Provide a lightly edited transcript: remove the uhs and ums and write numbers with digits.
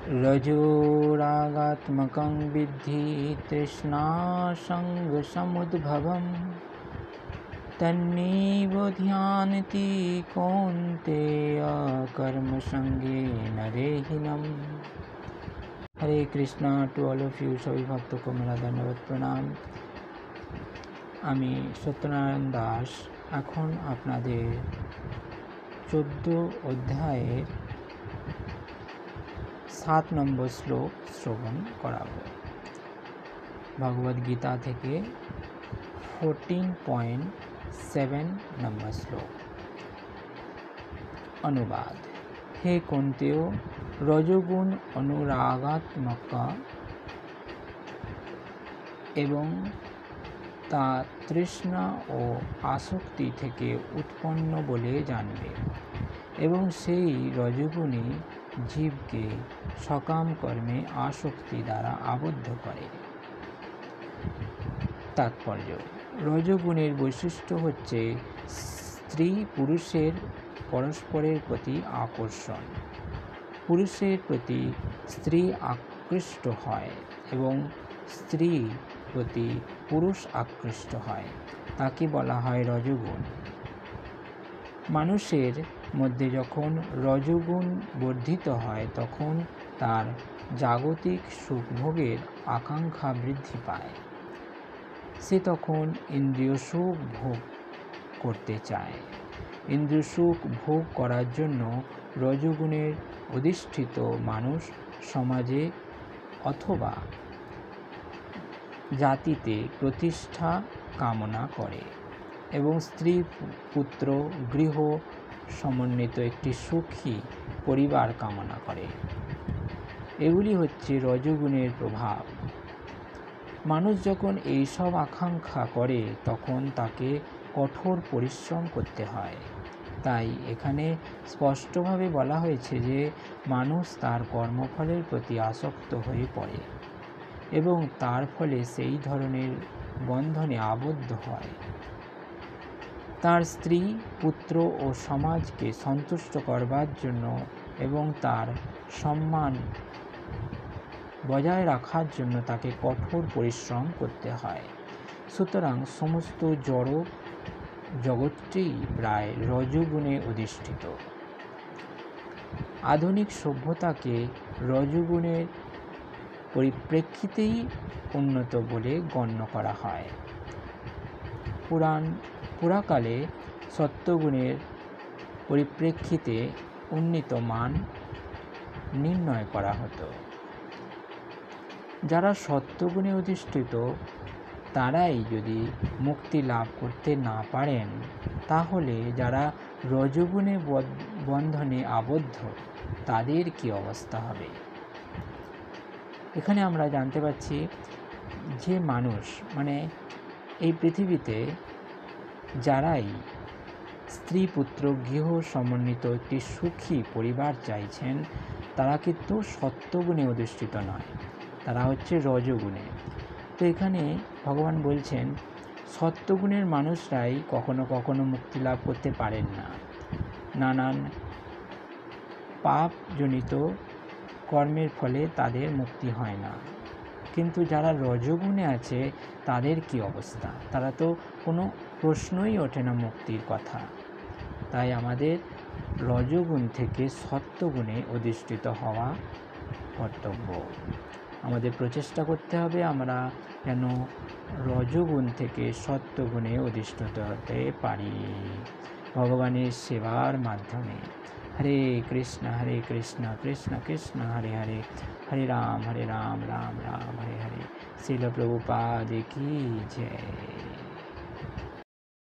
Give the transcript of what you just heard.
रजोरागात्मकं विद्धि तृष्णासङ्गसमुद्भवम् तन्नेव ध्यायति कौन्तेय कर्मसंगेन देहिनम्। Hare Krishna to all of you. सभी भक्तों को मेरा धन्यवाद प्रणाम। আমি সত্যনারায়ণ দাস এখন আপনাদের 14 অধ্যায়ের 7 নম্বর শ্লোক শ্রবণ করাবো। ভগবদ গীতা থেকে 14.7 নম্বর শ্লোক। অনুবাদ। হে কুন্তেয়, রজোগুণ অনুরাগাত্মক এবং তা তৃষ্ণা ও আসক্তি থেকে উৎপন্ন বলে জানবে এবং সেই রজোগুণই জীবকে সকাম কর্মে আসক্তি দ্বারা আবদ্ধ করে। তাৎপর্য। রজোগুণের বৈশিষ্ট্য হচ্ছে স্ত্রী পুরুষের পরস্পরের প্রতি আকর্ষণ, পুরুষের প্রতি স্ত্রী আকৃষ্ট হয় এবং স্ত্রী প্রতি পুরুষ আকৃষ্ট হয়, তাকে বলা হয় রজোগুণ। মানুষের মধ্যে যখন রজোগুণ বর্ধিত হয় তখন তার জাগতিক সুখভোগের আকাঙ্ক্ষা বৃদ্ধি পায়। সে তখন ইন্দ্রিয় সুখ ভোগ করতে চায়। ইন্দ্রিয় সুখ ভোগ করার জন্য রজোগুণের অধিষ্ঠিত মানুষ সমাজে অথবা জাতিতে প্রতিষ্ঠা কামনা করে এবং স্ত্রী পুত্র গৃহ সমন্বিত একটি সুখী পরিবার কামনা করে। এগুলি হচ্ছে রজোগুণের প্রভাব। মানুষ যখন এইসব আকাঙ্ক্ষা করে তখন তাকে কঠোর পরিশ্রম করতে হয়। তাই এখানে স্পষ্টভাবে বলা হয়েছে যে মানুষ তার কর্মফলের প্রতি আসক্ত হয়ে পড়ে এবং তার ফলে সেই ধরনের বন্ধনে আবদ্ধ হয়। তার স্ত্রী পুত্র ও সমাজকে সন্তুষ্ট করবার জন্য এবং তার সম্মান বজায় রাখার জন্য তাকে কঠোর পরিশ্রম করতে হয়। সুতরাং সমস্ত জড় জগৎটি প্রায় রজোগুণে অধিষ্ঠিত। আধুনিক সভ্যতাকে রজোগুণের পরিপ্রেক্ষিতেই উন্নত বলে গণ্য করা হয়। পুরাকালে সত্যগুণের পরিপ্রেক্ষিতে উন্নীত মান নির্ণয় করা হতো। যারা সত্যগুণে অধিষ্ঠিত তারাই যদি মুক্তি লাভ করতে না পারেন, তাহলে যারা রজোগুণে বন্ধনে আবদ্ধ তাদের কি অবস্থা হবে? এখানে আমরা জানতে পারছি যে মানুষ এই পৃথিবীতে যারাই স্ত্রী পুত্র গৃহ সমন্বিত একটি সুখী পরিবার চাইছেন তারা কিন্তু সত্যগুণে অধিষ্ঠিত নয়, তারা হচ্ছে রজোগুণে। তো এখানে ভগবান বলছেন সত্যগুণের মানুষরাই কখনো কখনো মুক্তি লাভ করতে পারেন না, নানান পাপজনিত কর্মের ফলে তাদের মুক্তি হয় না। কিন্তু যারা রজোগুণে আছে তাদের কি অবস্থা? তারা তো কোনো প্রশ্নই ওঠে না মুক্তির কথা। তাই আমাদের রজোগুণ থেকে সত্যগুণে অধিষ্ঠিত হওয়া কর্তব্য। আমাদের প্রচেষ্টা করতে হবে আমরা যেন রজোগুণ থেকে সত্যগুণে অধিষ্ঠিত হতে পারি ভগবানের সেবার মাধ্যমে। হরে কৃষ্ণ কৃষ্ণ কৃষ্ণ হরে হরে, হরে রাম রাম রাম হরে হরে। শিল প্রভুপাদ কি জয়।